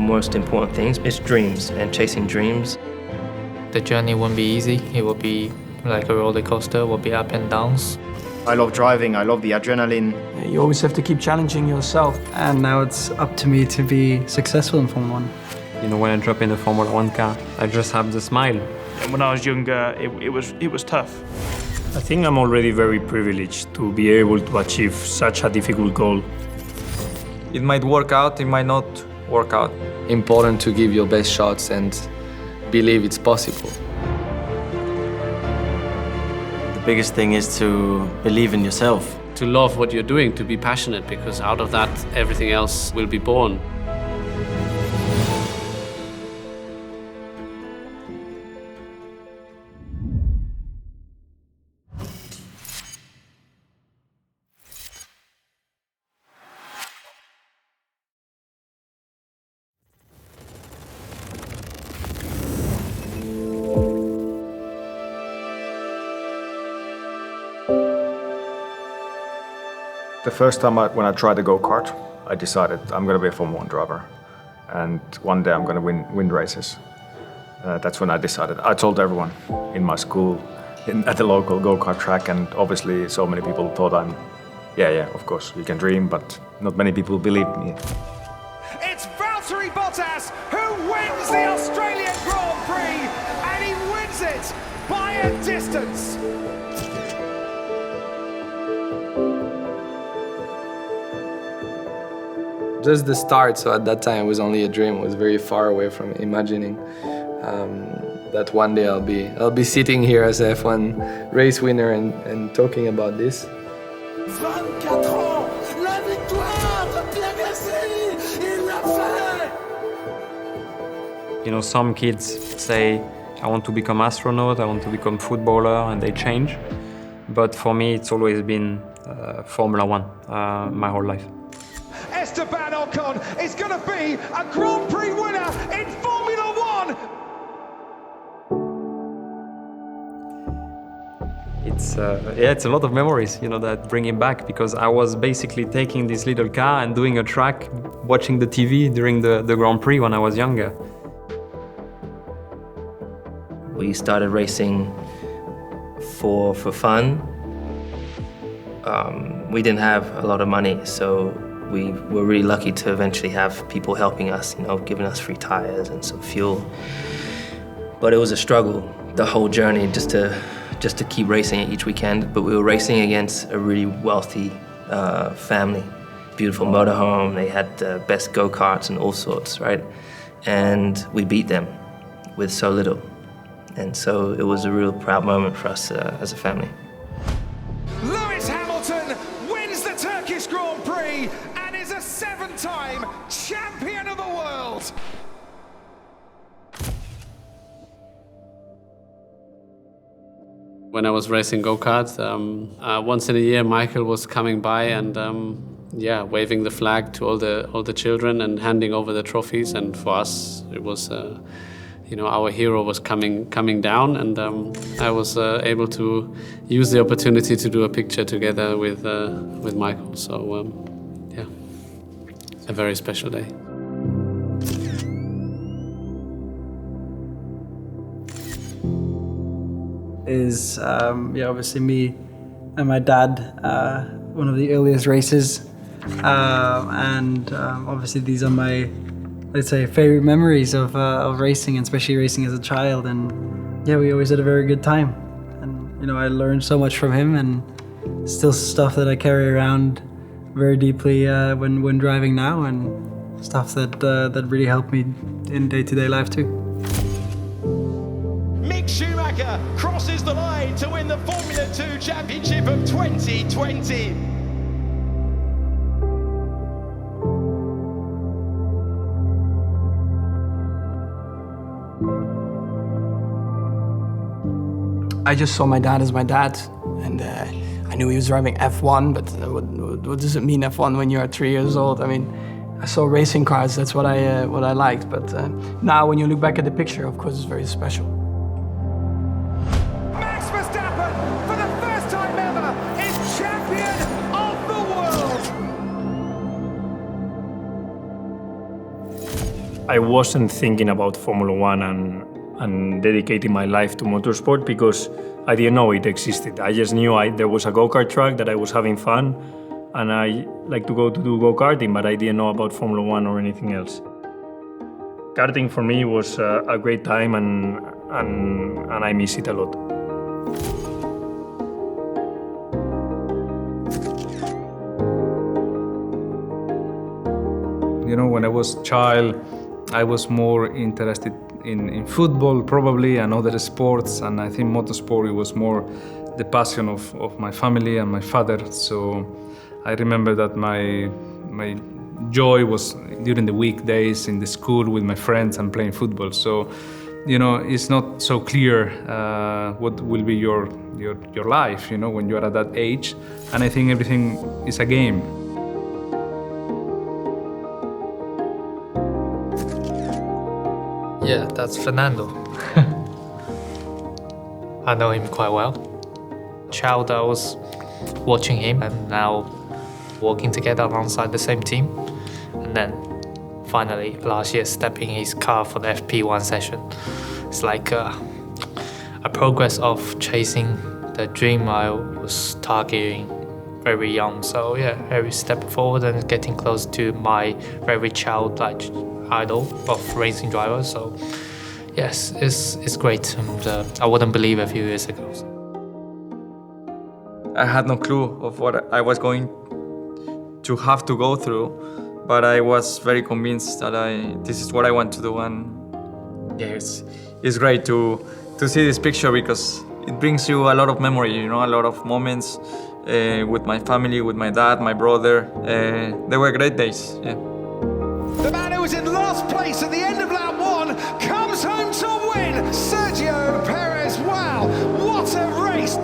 most important things is dreams and chasing dreams. The journey won't be easy. It will be like a roller coaster, it will be up and downs. I love driving, I love the adrenaline. You always have to keep challenging yourself. And now it's up to me to be successful in Formula 1. You know, when I drop in the Formula 1 car, I just have the smile. And when I was younger, it was tough. I think I'm already very privileged to be able to achieve such a difficult goal. It might work out, it might not work out. Important to give your best shots and believe it's possible. The biggest thing is to believe in yourself. To love what you're doing, to be passionate, because out of that, everything else will be born. The first time when I tried the go-kart, I decided I'm going to be a Formula 1 driver. And one day I'm going to win races. That's when I decided. I told everyone in my school, at the local go-kart track, and obviously so many people thought yeah, of course, you can dream, but not many people believed me. It's Valtteri Bottas who wins the Australian Grand Prix, and he wins it by a distance. Just the start, so at that time it was only a dream. It was very far away from imagining that one day I'll be sitting here as a F1 race winner and talking about this. 24 ans, la victoire de Pierre Gasly, il l'a fait! You know, some kids say, I want to become astronaut, I want to become footballer, and they change. But for me, it's always been Formula 1 my whole life. Esteban Ocon is going to be a Grand Prix winner in Formula 1! It's a lot of memories, you know, that bring him back, because I was basically taking this little car and doing a track, watching the TV during the Grand Prix when I was younger. We started racing for fun. We didn't have a lot of money, so we were really lucky to eventually have people helping us, you know, giving us free tires and some fuel. But it was a struggle, the whole journey, just to keep racing it each weekend. But we were racing against a really wealthy family. Beautiful motorhome, they had the best go-karts and all sorts, right? And we beat them with so little. And so it was a real proud moment for us as a family. Lewis Hamilton wins the Turkish Grand Prix and is a 7-time champion of the world. When I was racing go-karts, once in a year, Michael was coming by and waving the flag to all the children and handing over the trophies. And for us, it was, our hero was coming down, and I was able to use the opportunity to do a picture together with Michael. So, a very special day. Is obviously me and my dad, one of the earliest races, and obviously these are my, let's say, favorite memories of racing, and especially racing as a child. And yeah, we always had a very good time, and I learned so much from him, and still stuff that I carry around very deeply when driving now, and stuff that really helped me in day-to-day life too. Mick Schumacher crosses the line to win the Formula 2 Championship of 2020. I just saw my dad as my dad, and I knew he was driving F1, but what does it mean F1 when you're 3 years old? I mean, I saw racing cars, that's what I liked, but now when you look back at the picture, of course, it's very special. Max Verstappen, for the first time ever, is champion of the world. I wasn't thinking about Formula One and dedicating my life to motorsport because I didn't know it existed. I just knew there was a go-kart track, that I was having fun, and I like to go to do go-karting, but I didn't know about Formula One or anything else. Karting for me was a great time and I miss it a lot. You know, when I was a child, I was more interested in football probably and other sports, and I think motorsport, it was more the passion of my family and my father. So I remember that my joy was during the weekdays in the school with my friends and playing football. So, you know, it's not so clear what will be your life, you know, when you are at that age. And I think everything is a game. Yeah, that's Fernando. I know him quite well. Child, I was watching him and now working together alongside the same team. And then finally last year stepping his car for the FP1 session. It's like a progress of chasing the dream I was targeting very young. So yeah, every step forward and getting close to my very childlike idol of racing drivers. So yes, it's great, and I wouldn't believe a few years ago. I had no clue of what I was going to have to go through, but I was very convinced that this is what I want to do. And yes, it's great to see this picture because it brings you a lot of memory, you know, a lot of moments with my family, with my dad, my brother. They were great days. Yeah. The man who was in last place at the end of lap one comes home to win. Sergio Perez, wow, what a race.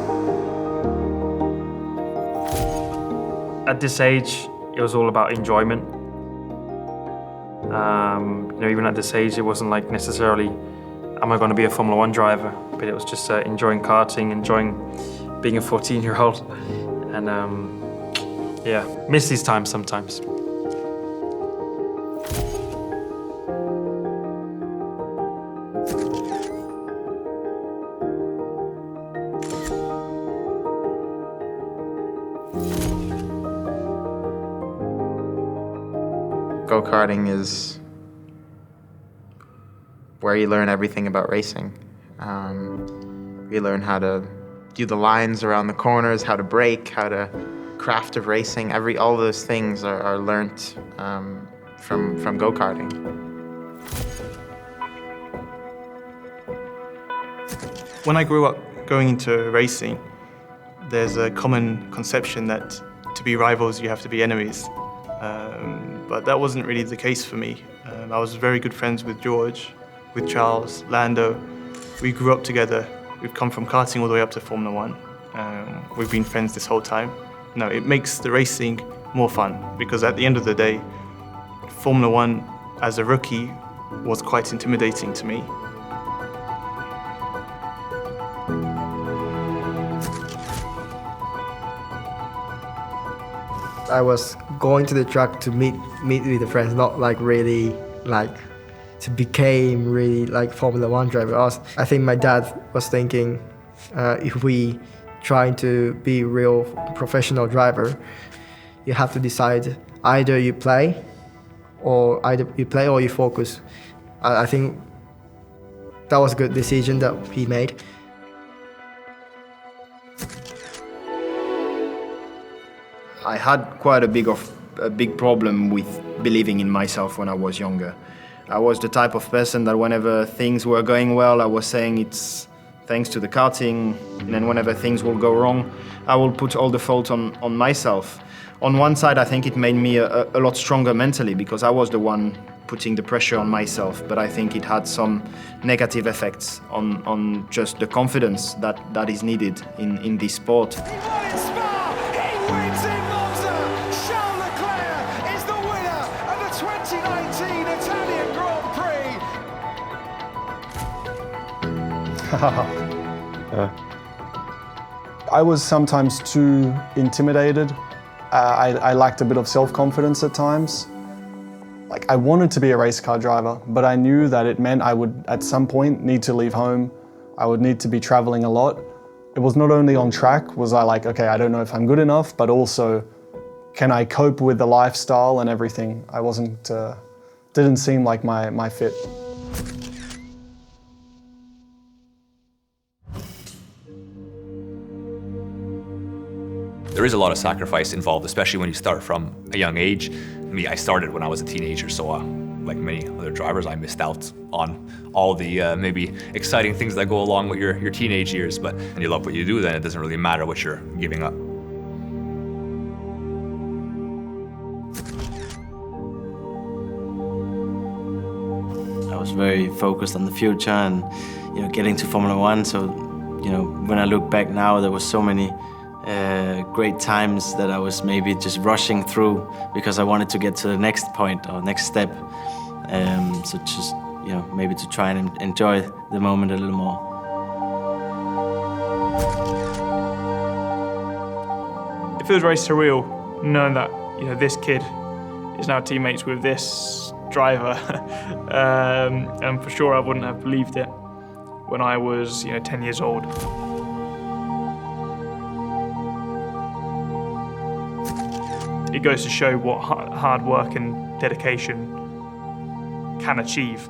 At this age, it was all about enjoyment. You know, even at this age, it wasn't like necessarily, am I going to be a Formula One driver? But it was just enjoying karting, enjoying being a 14-year-old. And yeah, miss these times sometimes. Go-karting is where you learn everything about racing. You learn how to do the lines around the corners, how to brake, how to craft of racing. All those things are learnt from go-karting. When I grew up going into racing, there's a common conception that to be rivals you have to be enemies. But that wasn't really the case for me. I was very good friends with George, with Charles, Lando. We grew up together. We've come from karting all the way up to Formula One. We've been friends this whole time. No, it makes the racing more fun because at the end of the day, Formula One as a rookie was quite intimidating to me. I was going to the track to meet with the friends, not like really like to become really like Formula One driver. I think my dad was thinking if we trying to be real professional driver, you have to decide either you play or you focus. I think that was a good decision that he made. I had quite a big problem with believing in myself when I was younger. I was the type of person that whenever things were going well, I was saying it's thanks to the karting, and then whenever things will go wrong, I will put all the fault on myself. On one side, I think it made me a lot stronger mentally because I was the one putting the pressure on myself, but I think it had some negative effects on just the confidence that is needed in this sport. I was sometimes too intimidated. I lacked a bit of self-confidence at times. Like, I wanted to be a race car driver, but I knew that it meant I would at some point need to leave home. I would need to be traveling a lot. It was not only on track was I like, okay, I don't know if I'm good enough, but also can I cope with the lifestyle and everything? I wasn't, didn't seem like my fit. There is a lot of sacrifice involved, especially when you start from a young age. Me, I started when I was a teenager, so like many other drivers, I missed out on all the maybe exciting things that go along with your teenage years. But when you love what you do, then it doesn't really matter what you're giving up. I was very focused on the future and, getting to Formula One. So, when I look back now, there was so many great times that I was maybe just rushing through because I wanted to get to the next point or next step. So just, maybe to try and enjoy the moment a little more. It feels very surreal knowing that, this kid is now teammates with this driver. And for sure I wouldn't have believed it when I was, 10 years old. It goes to show what hard work and dedication can achieve.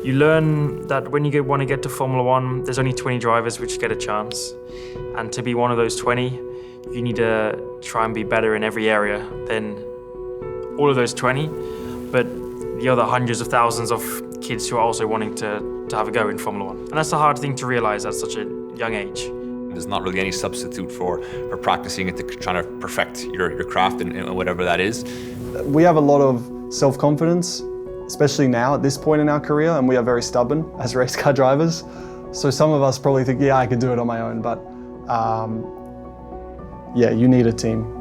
You learn that when you want to get to Formula One, there's only 20 drivers which get a chance. And to be one of those 20, you need to try and be better in every area than all of those 20, but the other hundreds of thousands of kids who are also wanting to have a go in Formula One. And that's a hard thing to realize at such a young age. There's not really any substitute for practicing it, trying to perfect your craft and whatever that is. We have a lot of self-confidence, especially now at this point in our career, and we are very stubborn as race car drivers. So some of us probably think, yeah, I could do it on my own, but yeah, you need a team.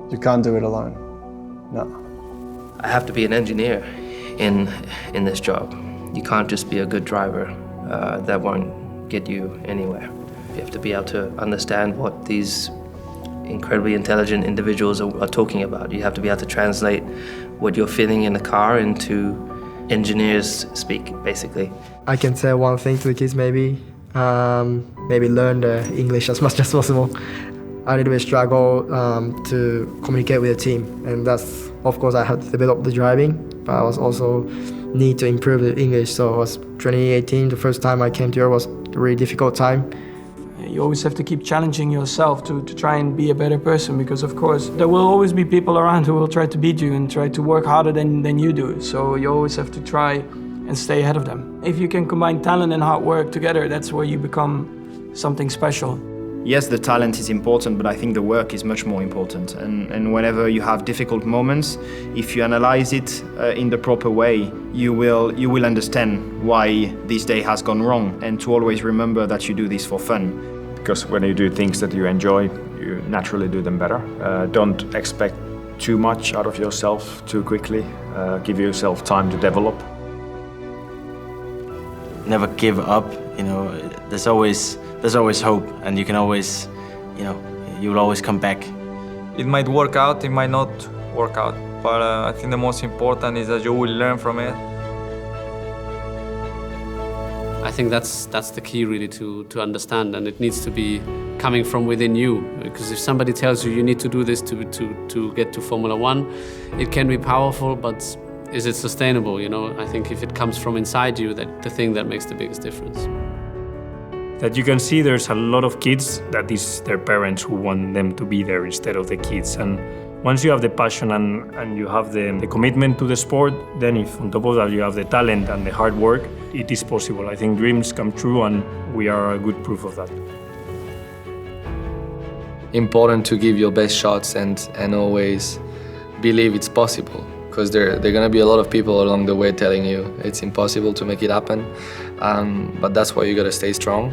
You can't do it alone, no. I have to be an engineer in this job. You can't just be a good driver. That won't get you anywhere. You have to be able to understand what these incredibly intelligent individuals are talking about. You have to be able to translate what you're feeling in the car into engineers speak, basically. I can say one thing to the kids maybe learn the English as much as possible. I little bit struggle to communicate with the team, and that's, of course, I had to develop the driving, but I was also need to improve the English. So it was 2018, the first time I came to Europe was a really difficult time. You always have to keep challenging yourself to try and be a better person, because of course there will always be people around who will try to beat you and try to work harder than you do. So you always have to try and stay ahead of them. If you can combine talent and hard work together, that's where you become something special. Yes, the talent is important, but I think the work is much more important. And whenever you have difficult moments, if you analyze it in the proper way, you will understand why this day has gone wrong, and to always remember that you do this for fun. Because when you do things that you enjoy, you naturally do them better. Don't expect too much out of yourself too quickly. Give yourself time to develop. Never give up, there's always hope, and you can always, you will always come back. It might work out, it might not work out, but I think the most important is that you will learn from it. I think that's the key really to understand, and it needs to be coming from within you, because if somebody tells you need to do this to get to Formula One, it can be powerful, but is it sustainable? I think if it comes from inside you, that's the thing that makes the biggest difference. That you can see there's a lot of kids that is their parents who want them to be there instead of the kids. And once you have the passion and you have the commitment to the sport, then if on top of that you have the talent and the hard work, it is possible. I think dreams come true, and we are a good proof of that. Important to give your best shots and always believe it's possible, because there are going to be a lot of people along the way telling you it's impossible to make it happen, but that's why you got to stay strong.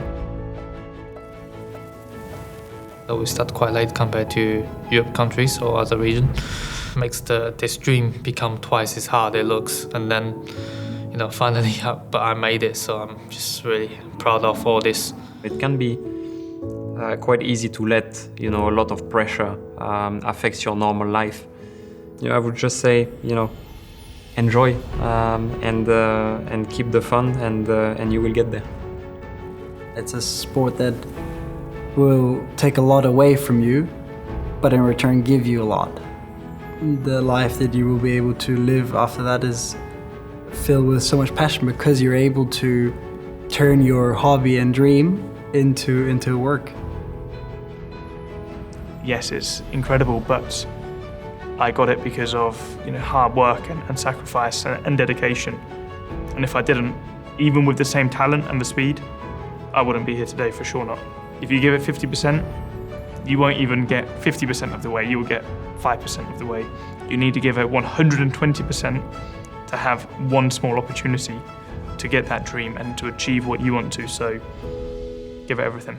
We start quite late compared to Europe countries or other regions. makes this dream become twice as hard it looks. And then, finally, but I made it, so I'm just really proud of all this. It can be quite easy to let, a lot of pressure affects your normal life. I would just say, enjoy and keep the fun, and you will get there. It's a sport that will take a lot away from you, but in return give you a lot. The life that you will be able to live after that is filled with so much passion because you're able to turn your hobby and dream into work. Yes, it's incredible, but I got it because of hard work and sacrifice and dedication. And if I didn't, even with the same talent and the speed, I wouldn't be here today, for sure not. If you give it 50%, you won't even get 50% of the way, you will get 5% of the way. You need to give it 120% to have one small opportunity to get that dream and to achieve what you want to, so give it everything.